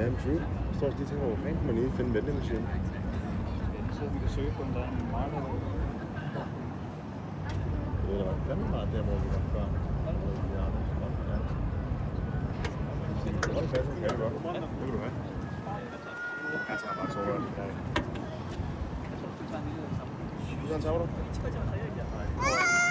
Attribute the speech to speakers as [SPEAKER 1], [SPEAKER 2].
[SPEAKER 1] Ja, men true. Jeg står også lige og tænker, hvor fanden kan man lige finde en vendemaskine?
[SPEAKER 2] Så vi kan søge på en dag en marked.
[SPEAKER 1] Det er da fandme meget der, hvor vi var før. Ja. Det passer, kan jeg godt. Det vil du have. Jeg tager bare soda. Du tager en tager du?